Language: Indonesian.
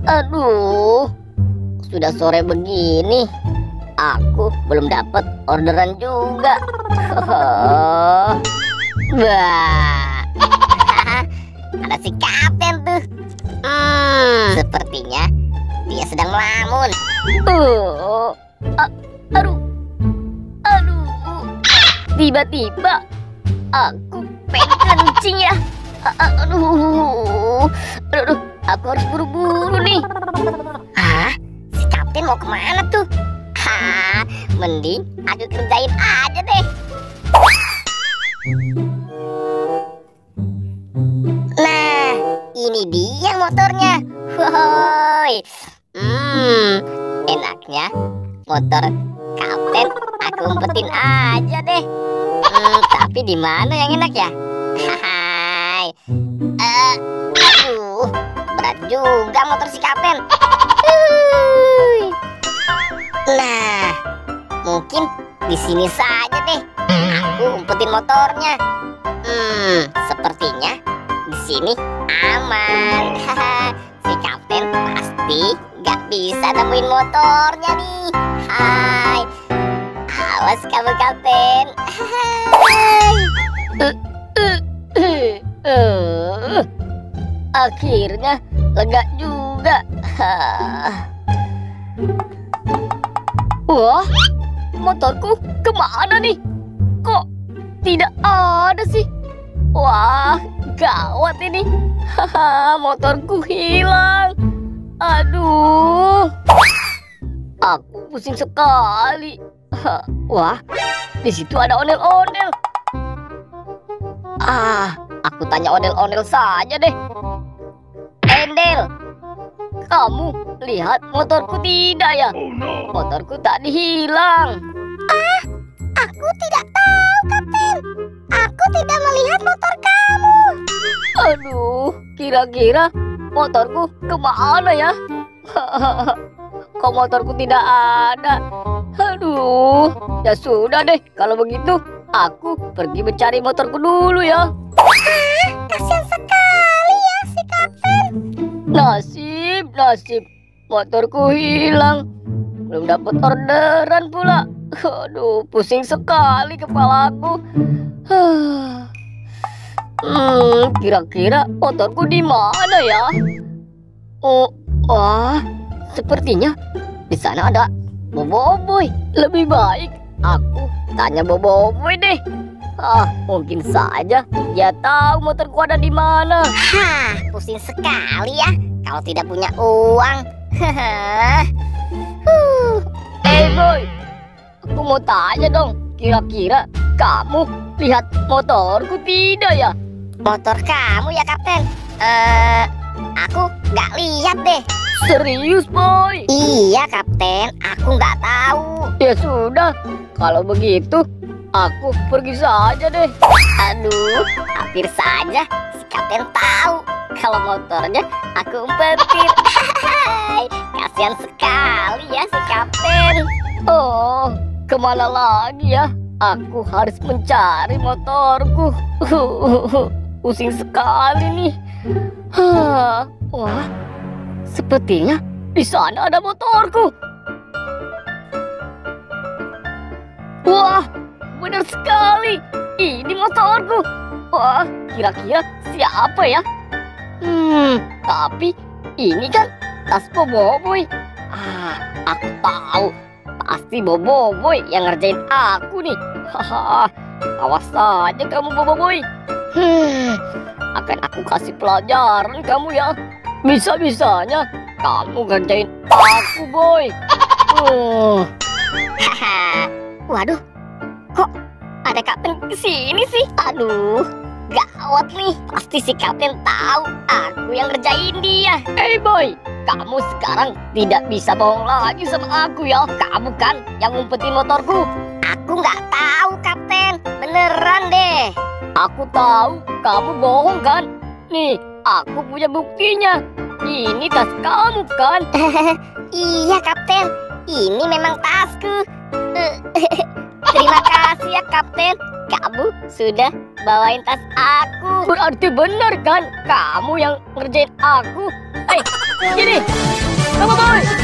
Aduh, sudah sore begini, aku belum dapat orderan juga. Wah, ada si kapten tuh. Sepertinya dia sedang melamun. Aduh, tiba-tiba aku pengen kencing ya. Aduh, aku harus buru-buru nih. Hah? Si kapten mau kemana tuh? Mending aku kerjain aja deh. Nah, ini dia motornya. Woi, enaknya motor kapten aku umpetin aja deh. Tapi di mana yang enak ya? Aduh, berat juga motor si kapten. Nah, mungkin di sini saja deh. Aku umpetin motornya. Sepertinya di sini aman. Si kapten pasti gak bisa nemuin motornya nih. Hai, awas kamu kapten. Akhirnya lega juga. Wah, motorku kemana nih? Kok tidak ada sih? Wah, gawat ini. Motorku hilang. Aduh, aku pusing sekali. Wah, di situ ada ondel-ondel. Aku tanya ondel-ondel saja deh. Endel, kamu lihat motorku tidak ya? Motorku tadi hilang. Aku tidak tahu, kapten. Aku tidak melihat motor kamu. Aduh, kira-kira motorku kemana ya? Kok motorku tidak ada? Aduh, ya sudah deh. Kalau begitu, aku pergi mencari motorku dulu ya. Kasian sekali ya si kapten. Nasib, motorku hilang. Belum dapat orderan pula. Aduh, pusing sekali kepalaku. Kira-kira motorku di mana ya? Wah, sepertinya di sana ada Boboiboy. Lebih baik aku tanya Boboiboy deh. Mungkin saja dia tahu motorku ada di mana. Pusing sekali ya kalau tidak punya uang. Boy, aku mau tanya dong, kira-kira kamu lihat motorku tidak ya? Motor kamu ya, kapten? Aku nggak lihat deh. Serius, Boy? Iya, kapten, aku nggak tahu. Ya sudah, kalau begitu aku pergi saja deh. Aduh, hampir saja si kapten tahu kalau motornya aku umpetin. Kasihan sekali ya si kapten. Oh, kemana lagi ya? Aku harus mencari motorku. Pusing sekali nih. Wah, sepertinya di sana ada motorku. Wah, benar sekali. Ini motorku. Wah, kira-kira siapa ya? Tapi ini kan tas Boboiboy. Aku tahu. Pasti Boboiboy yang ngerjain aku nih. Awas saja kamu, Boboiboy. Akan aku kasih pelajaran kamu ya. Bisa-bisanya kamu ngerjain aku, Boy. Waduh, kok ada kapten kesini sih? Aduh, gawat nih. Pasti si kapten tahu aku yang ngerjain dia. Boy, kamu sekarang tidak bisa bohong lagi sama aku ya. Kamu kan yang ngumpetin motorku. Aku nggak tahu, kapten. Beneran deh. Aku tahu kamu bohong kan? Nih, aku punya buktinya. Ini tas kamu kan? Iya, kapten. Ini memang tasku. Terima kasih ya, kapten. Kamu sudah bawain tas aku. Berarti benar kan? Kamu yang ngerjain aku. Gini. Tunggu, Boy.